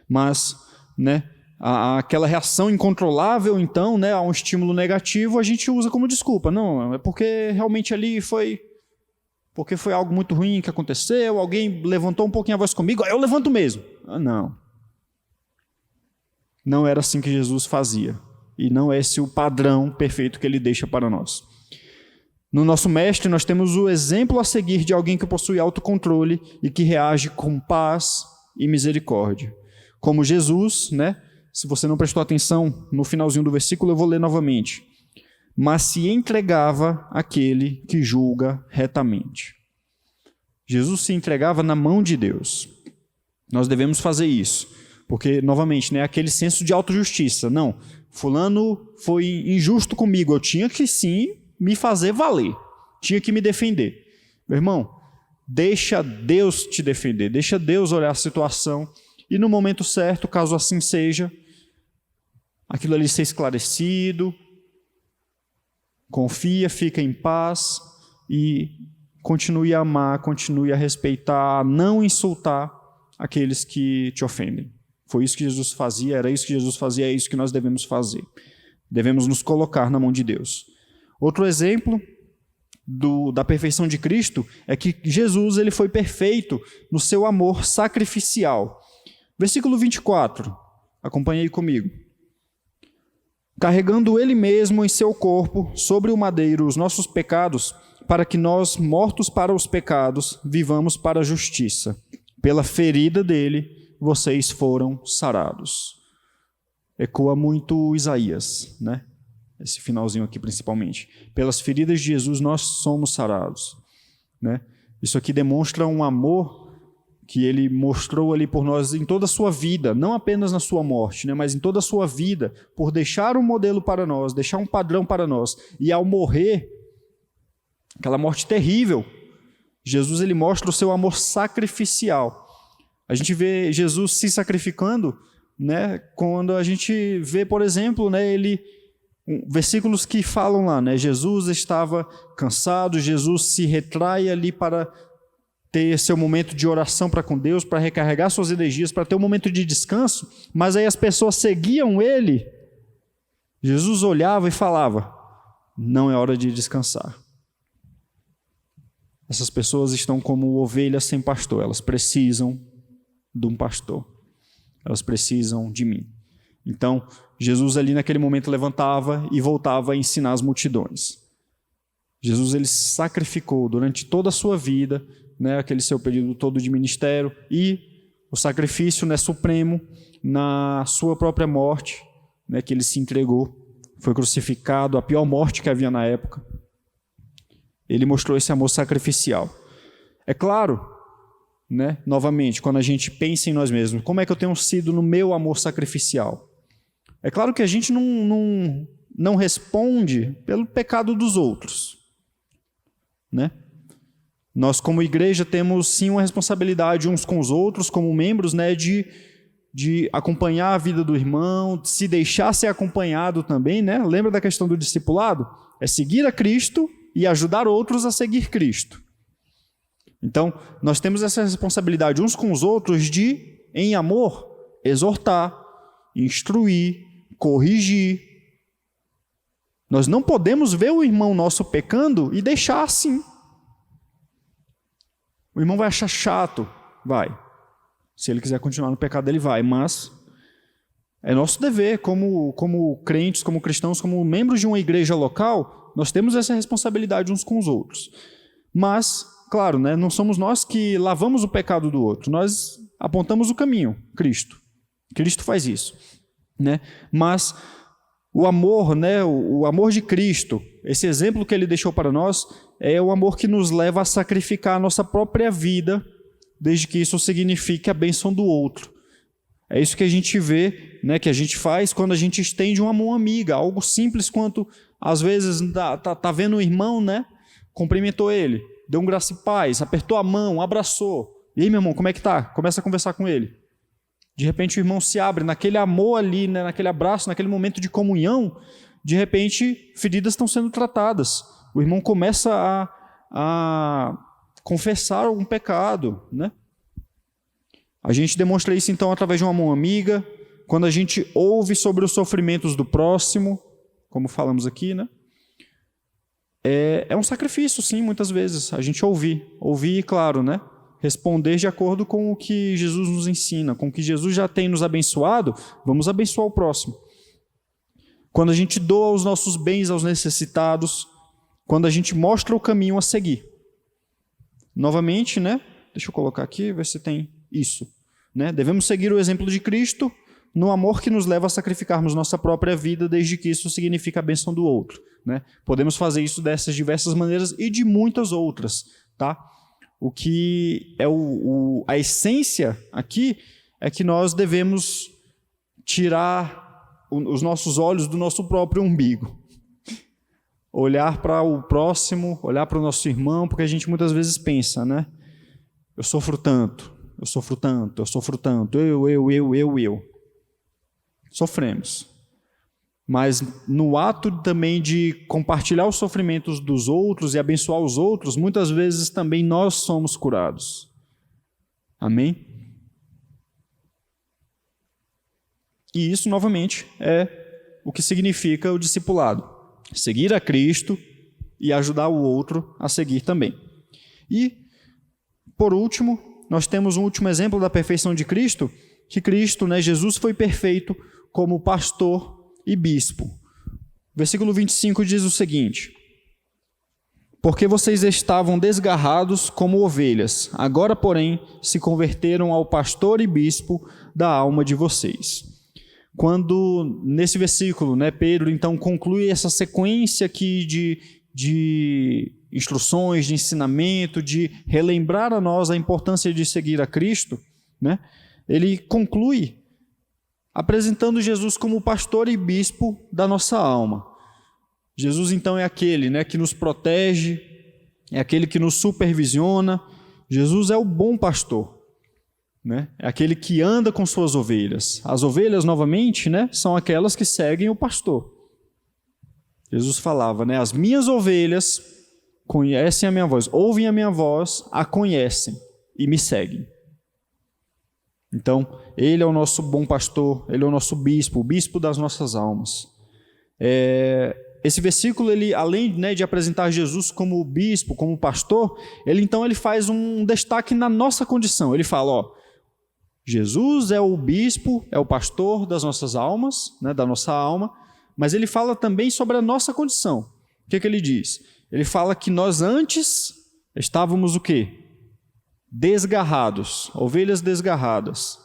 Mas, né, aquela reação incontrolável, então, né, a um estímulo negativo, a gente usa como desculpa. Não, é porque realmente ali foi algo muito ruim que aconteceu, alguém levantou um pouquinho a voz comigo, eu levanto mesmo. Não. Não era assim que Jesus fazia. E não é esse o padrão perfeito que ele deixa para nós. No nosso mestre, nós temos o exemplo a seguir de alguém que possui autocontrole e que reage com paz e misericórdia. Como Jesus, né? Se você não prestou atenção no finalzinho do versículo, eu vou ler novamente. Mas se entregava àquele que julga retamente. Jesus se entregava na mão de Deus. Nós devemos fazer isso, porque, novamente, né, aquele senso de autojustiça. Não, fulano foi injusto comigo, eu tinha que sim me fazer valer, tinha que me defender. Meu irmão, deixa Deus te defender, deixa Deus olhar a situação e no momento certo, caso assim seja, aquilo ali ser esclarecido, confia, fica em paz e continue a amar, continue a respeitar, a não insultar aqueles que te ofendem. Foi isso que Jesus fazia, era isso que Jesus fazia, é isso que nós devemos fazer. Devemos nos colocar na mão de Deus. Outro exemplo da perfeição de Cristo é que Jesus ele foi perfeito no seu amor sacrificial. Versículo 24, acompanhe aí comigo. Carregando ele mesmo em seu corpo, sobre o madeiro, os nossos pecados, para que nós, mortos para os pecados, vivamos para a justiça. Pela ferida dele, vocês foram sarados. Ecoa muito Isaías, né? Esse finalzinho aqui principalmente. Pelas feridas de Jesus, nós somos sarados, né? Isso aqui demonstra um amor que ele mostrou ali por nós em toda a sua vida, não apenas na sua morte, né, mas em toda a sua vida, por deixar um modelo para nós, deixar um padrão para nós, e ao morrer, aquela morte terrível, Jesus ele mostra o seu amor sacrificial. A gente vê Jesus se sacrificando, né, quando a gente vê, por exemplo, né, versículos que falam lá, né, Jesus estava cansado, Jesus se retrai ali para ter seu momento de oração para com Deus, para recarregar suas energias, para ter um momento de descanso, mas aí as pessoas seguiam ele. Jesus olhava e falava: não é hora de descansar. Essas pessoas estão como ovelhas sem pastor, elas precisam de um pastor, elas precisam de mim. Então, Jesus ali naquele momento levantava e voltava a ensinar as multidões. Jesus ele se sacrificou durante toda a sua vida, né, aquele seu período todo de ministério, e o sacrifício, né, supremo na sua própria morte, né, que ele se entregou, foi crucificado, a pior morte que havia na época. Ele mostrou esse amor sacrificial. É claro, né, novamente, quando a gente pensa em nós mesmos, como é que eu tenho sido no meu amor sacrificial? É claro que a gente não responde pelo pecado dos outros, né? Nós, como igreja, temos sim uma responsabilidade uns com os outros, como membros, né, de acompanhar a vida do irmão, de se deixar ser acompanhado também, né? Lembra da questão do discipulado? É seguir a Cristo e ajudar outros a seguir Cristo. Então, nós temos essa responsabilidade uns com os outros de, em amor, exortar, instruir, corrigir. Nós não podemos ver o irmão nosso pecando e deixar assim. O irmão vai achar chato, vai. Se ele quiser continuar no pecado, ele vai. Mas é nosso dever, como crentes, como cristãos, como membros de uma igreja local, nós temos essa responsabilidade uns com os outros. Mas, claro, né, não somos nós que lavamos o pecado do outro. Nós apontamos o caminho, Cristo. Cristo faz isso, né? Mas o amor, né, o amor de Cristo, esse exemplo que ele deixou para nós, é o amor que nos leva a sacrificar a nossa própria vida, desde que isso signifique a bênção do outro. É isso que a gente vê, né, que a gente faz quando a gente estende uma mão amiga, algo simples quanto, às vezes, tá vendo o irmão, né, cumprimentou ele, deu um graça e paz, apertou a mão, abraçou. E aí, meu irmão, como é que tá? Começa a conversar com ele. De repente o irmão se abre, naquele amor ali, né, naquele abraço, naquele momento de comunhão, de repente feridas estão sendo tratadas. O irmão começa a confessar algum pecado, né? A gente demonstra isso então através de uma mão amiga, quando a gente ouve sobre os sofrimentos do próximo, como falamos aqui, né? É um sacrifício, sim, muitas vezes, a gente ouvir, claro, né? Responder de acordo com o que Jesus nos ensina, com o que Jesus já tem nos abençoado, vamos abençoar o próximo. Quando a gente doa os nossos bens aos necessitados, quando a gente mostra o caminho a seguir. Novamente, né? Deixa eu colocar aqui, ver se tem isso. Né? Devemos seguir o exemplo de Cristo no amor que nos leva a sacrificarmos nossa própria vida, desde que isso significa a bênção do outro. Né? Podemos fazer isso dessas diversas maneiras e de muitas outras, tá? O que é a essência aqui é que nós devemos tirar os nossos olhos do nosso próprio umbigo. Olhar para o próximo, olhar para o nosso irmão, porque a gente muitas vezes pensa, né? Eu sofro tanto, eu sofro tanto, eu sofro tanto, eu. Sofremos. Mas no ato também de compartilhar os sofrimentos dos outros e abençoar os outros, muitas vezes também nós somos curados. Amém? E isso, novamente, é o que significa o discipulado. Seguir a Cristo e ajudar o outro a seguir também. E, por último, nós temos um último exemplo da perfeição de Cristo, que Cristo, né, Jesus foi perfeito como pastor e bispo. Versículo 25 diz o seguinte: porque vocês estavam desgarrados como ovelhas, agora, porém, se converteram ao pastor e bispo da alma de vocês. Quando, nesse versículo, né, Pedro, então, conclui essa sequência aqui de instruções, de ensinamento, de relembrar a nós a importância de seguir a Cristo, né? Ele conclui apresentando Jesus como pastor e bispo da nossa alma. Jesus, então, é aquele, né, que nos protege, é aquele que nos supervisiona. Jesus é o bom pastor, né? É aquele que anda com suas ovelhas. As ovelhas, novamente, né, são aquelas que seguem o pastor. Jesus falava, né, as minhas ovelhas conhecem a minha voz, ouvem a minha voz, a conhecem e me seguem. Então, ele é o nosso bom pastor, ele é o nosso bispo, o bispo das nossas almas. Esse versículo, ele, além, né, de apresentar Jesus como bispo, como pastor, ele faz um destaque na nossa condição. Ele fala, ó, Jesus é o bispo, é o pastor das nossas almas, né, da nossa alma, mas ele fala também sobre a nossa condição. O que ele diz? Ele fala que nós antes estávamos o quê? Desgarrados, ovelhas desgarradas,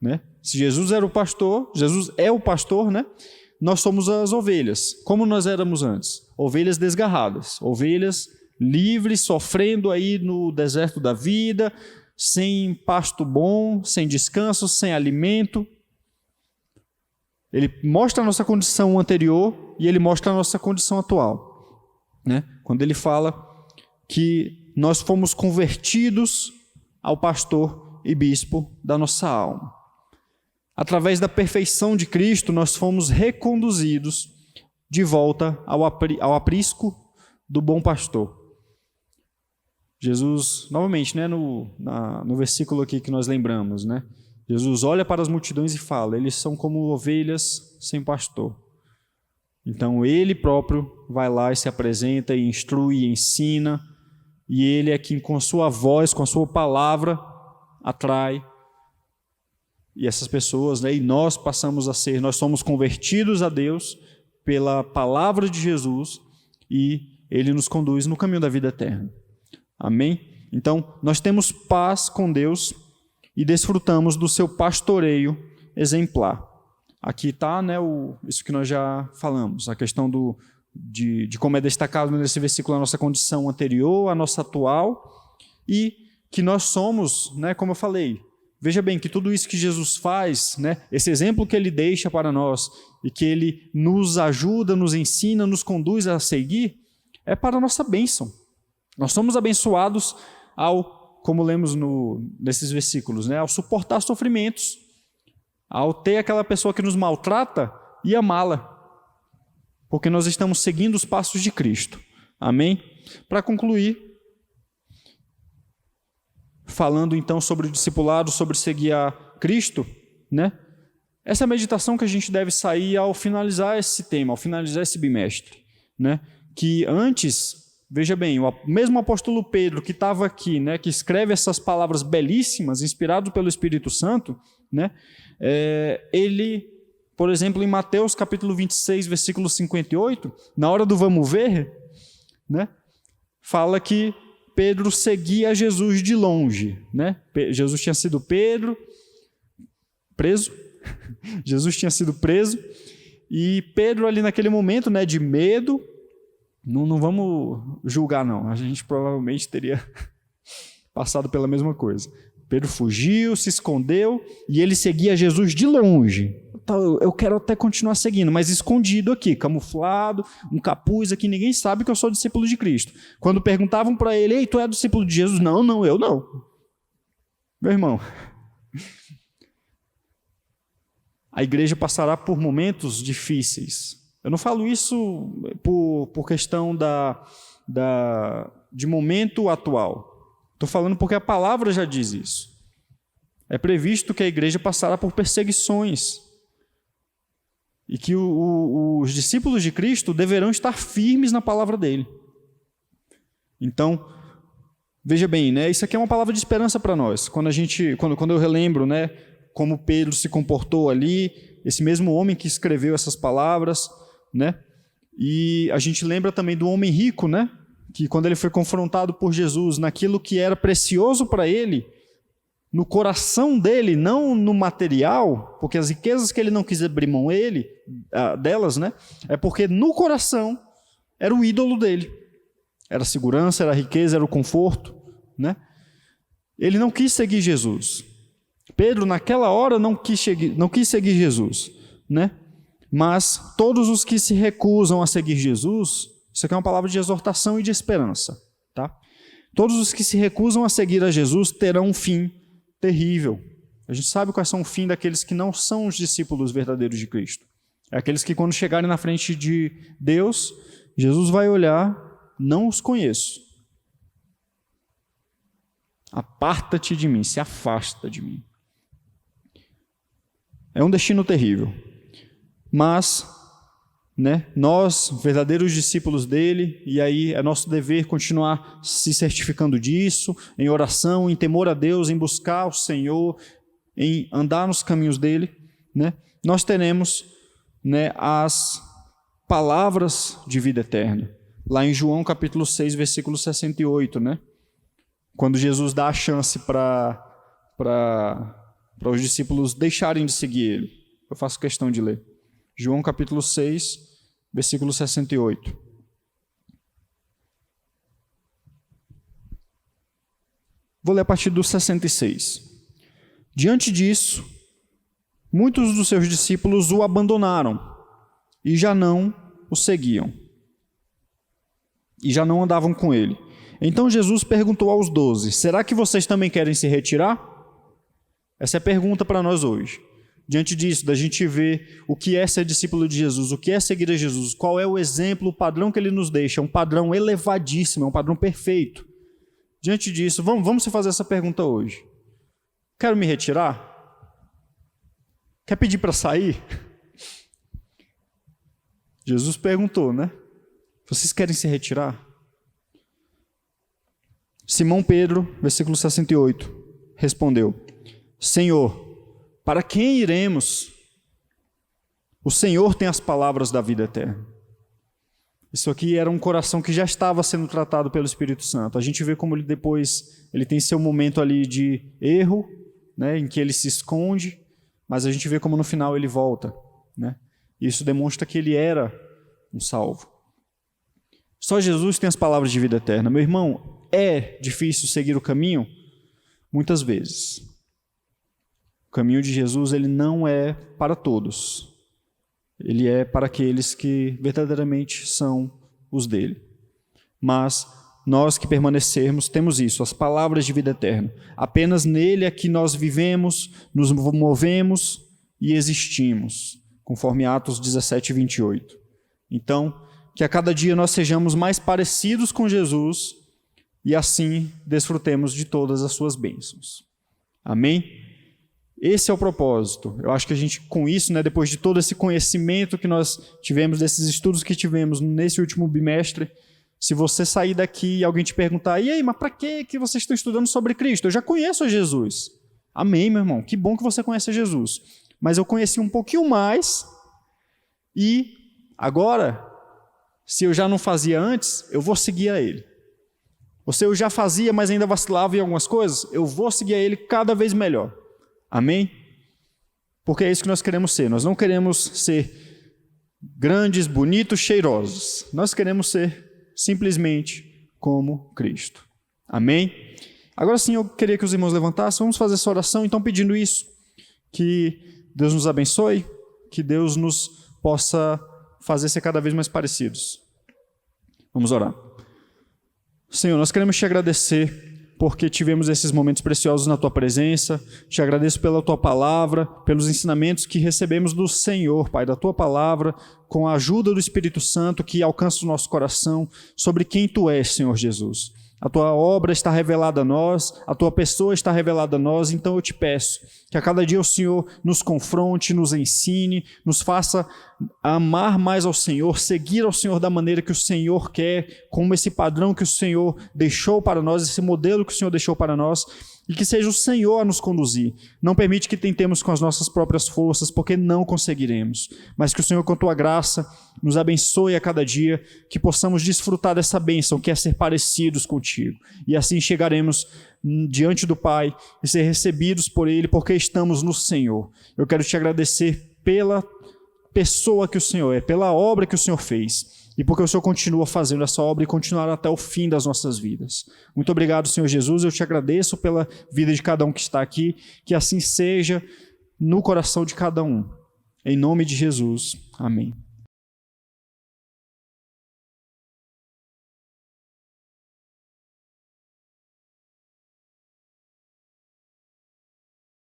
né? Se Jesus era o pastor, Jesus é o pastor, né? Nós somos as ovelhas. Como nós éramos antes? Ovelhas desgarradas, ovelhas livres, sofrendo aí no deserto da vida, sem pasto bom, sem descanso, sem alimento. Ele mostra a nossa condição anterior e ele mostra a nossa condição atual, né? Quando ele fala que nós fomos convertidos ao pastor e bispo da nossa alma. Através da perfeição de Cristo, nós fomos reconduzidos de volta ao aprisco do bom pastor. Jesus, novamente, né, no versículo aqui que nós lembramos, né? Jesus olha para as multidões e fala, eles são como ovelhas sem pastor. Então, ele próprio vai lá e se apresenta, e instrui, e ensina, e ele é quem, com a sua voz, com a sua palavra, atrai. E essas pessoas, né, e nós passamos a ser, nós somos convertidos a Deus pela palavra de Jesus, e ele nos conduz no caminho da vida eterna. Amém? Então, nós temos paz com Deus e desfrutamos do seu pastoreio exemplar. Aqui está, né, isso que nós já falamos, a questão de como é destacado nesse versículo a nossa condição anterior, a nossa atual, e que nós somos, né, como eu falei, veja bem que tudo isso que Jesus faz, né, esse exemplo que ele deixa para nós e que ele nos ajuda, nos ensina, nos conduz a seguir, é para a nossa bênção. Nós somos abençoados como lemos nesses versículos, né, ao suportar sofrimentos, ao ter aquela pessoa que nos maltrata e amá-la, porque nós estamos seguindo os passos de Cristo. Amém? Para concluir, falando então sobre o discipulado, sobre seguir a Cristo, né? Essa é a meditação que a gente deve sair ao finalizar esse tema, ao finalizar esse bimestre, né? Que antes, veja bem, o mesmo apóstolo Pedro que estava aqui, né, que escreve essas palavras belíssimas, inspirado pelo Espírito Santo, né? Ele, por exemplo, em Mateus capítulo 26, versículo 58, na hora do vamos ver, né, fala que Pedro seguia Jesus de longe, né? Jesus tinha sido preso, Jesus tinha sido preso, e Pedro ali naquele momento, né, de medo, não vamos julgar não, a gente provavelmente teria passado pela mesma coisa. Pedro fugiu, se escondeu, e ele seguia Jesus de longe. Então, eu quero até continuar seguindo, mas escondido aqui, camuflado, um capuz aqui, ninguém sabe que eu sou discípulo de Cristo. Quando perguntavam para ele, ei, tu é discípulo de Jesus? Não, eu não. Meu irmão, a igreja passará por momentos difíceis. Eu não falo isso por questão de momento atual. Estou falando porque a palavra já diz isso. É previsto que a igreja passará por perseguições e que os discípulos de Cristo deverão estar firmes na palavra dele. Então, veja bem, né? Isso aqui é uma palavra de esperança para nós. Quando eu relembro, né, como Pedro se comportou ali, esse mesmo homem que escreveu essas palavras, né? E a gente lembra também do homem rico, né? Que quando ele foi confrontado por Jesus naquilo que era precioso para ele, no coração dele, não no material, porque as riquezas que ele não quis abrir mão delas, né? É porque no coração era o ídolo dele. era a segurança, era a riqueza, era o conforto, né? Ele não quis seguir Jesus. Pedro, naquela hora, não quis seguir Jesus, né? Mas todos os que se recusam a seguir Jesus, isso aqui é uma palavra de exortação e de esperança, tá? Todos os que se recusam a seguir a Jesus terão um fim terrível. A gente sabe quais são o fim daqueles que não são os discípulos verdadeiros de Cristo. É aqueles que, quando chegarem na frente de Deus, Jesus vai olhar: não os conheço. Aparta-te de mim, se afasta de mim. É um destino terrível. Mas, né, nós, verdadeiros discípulos dele, e aí é nosso dever continuar se certificando disso, em oração, em temor a Deus, em buscar o Senhor, em andar nos caminhos dele, né? Nós teremos, né, as palavras de vida eterna. Lá em João capítulo 6, versículo 68, né? Quando Jesus dá a chance para os discípulos deixarem de seguir ele. Eu faço questão de ler. João capítulo 6, versículo 68. Vou ler a partir do 66. Diante disso, muitos dos seus discípulos o abandonaram e já não o seguiam. E já não andavam com ele. Então Jesus perguntou aos 12, será que vocês também querem se retirar? Essa é a pergunta para nós hoje. Diante disso, da gente ver o que é ser discípulo de Jesus, o que é seguir a Jesus, qual é o exemplo, o padrão que ele nos deixa, é um padrão elevadíssimo, é um padrão perfeito. Diante disso, vamos se fazer essa pergunta hoje. Quero me retirar? Quer pedir para sair? Jesus perguntou, né? Vocês querem se retirar? Simão Pedro, versículo 68, respondeu: Senhor, para quem iremos? O Senhor tem as palavras da vida eterna. Isso aqui era um coração que já estava sendo tratado pelo Espírito Santo. A gente vê como ele depois ele tem seu momento ali de erro, né, em que ele se esconde, mas a gente vê como no final ele volta, né? Isso demonstra que ele era um salvo. Só Jesus tem as palavras de vida eterna. Meu irmão, é difícil seguir o caminho? Muitas vezes. O caminho de Jesus, ele não é para todos. Ele é para aqueles que verdadeiramente são os dele. Mas nós que permanecermos, temos isso, as palavras de vida eterna. Apenas nele é que nós vivemos, nos movemos e existimos, conforme Atos 17, 28. Então, que a cada dia nós sejamos mais parecidos com Jesus e assim desfrutemos de todas as suas bênçãos. Amém? Esse é o propósito. Eu acho que a gente, com isso, né, depois de todo esse conhecimento que nós tivemos, desses estudos que tivemos nesse último bimestre, se você sair daqui e alguém te perguntar, e aí, mas para que vocês estão estudando sobre Cristo? Eu já conheço a Jesus. Amém, meu irmão. Que bom que você conhece a Jesus. Mas eu conheci um pouquinho mais e agora, se eu já não fazia antes, eu vou seguir a ele. Ou se eu já fazia, mas ainda vacilava em algumas coisas, eu vou seguir a ele cada vez melhor. Amém? Porque é isso que nós queremos ser. Nós não queremos ser grandes, bonitos, cheirosos. Nós queremos ser simplesmente como Cristo. Amém? Agora sim, eu queria que os irmãos levantassem. Vamos fazer essa oração, então, pedindo isso. Que Deus nos abençoe, que Deus nos possa fazer ser cada vez mais parecidos. Vamos orar. Senhor, nós queremos te agradecer porque tivemos esses momentos preciosos na Tua presença. Te agradeço pela Tua palavra, pelos ensinamentos que recebemos do Senhor, Pai, da Tua palavra, com a ajuda do Espírito Santo que alcança o nosso coração sobre quem Tu és, Senhor Jesus. A Tua obra está revelada a nós, a Tua pessoa está revelada a nós, então eu te peço que a cada dia o Senhor nos confronte, nos ensine, nos faça amar mais ao Senhor, seguir ao Senhor da maneira que o Senhor quer, como esse padrão que o Senhor deixou para nós, esse modelo que o Senhor deixou para nós, e que seja o Senhor a nos conduzir. Não permite que tentemos com as nossas próprias forças, porque não conseguiremos, mas que o Senhor, com Tua graça, nos abençoe a cada dia, que possamos desfrutar dessa bênção, que é ser parecidos contigo, e assim chegaremos diante do Pai e ser recebidos por Ele, porque estamos no Senhor. Eu quero te agradecer pela pessoa que o Senhor é, pela obra que o Senhor fez, e porque o Senhor continua fazendo essa obra e continuará até o fim das nossas vidas. Muito obrigado, Senhor Jesus, eu te agradeço pela vida de cada um que está aqui, que assim seja no coração de cada um. Em nome de Jesus, amém.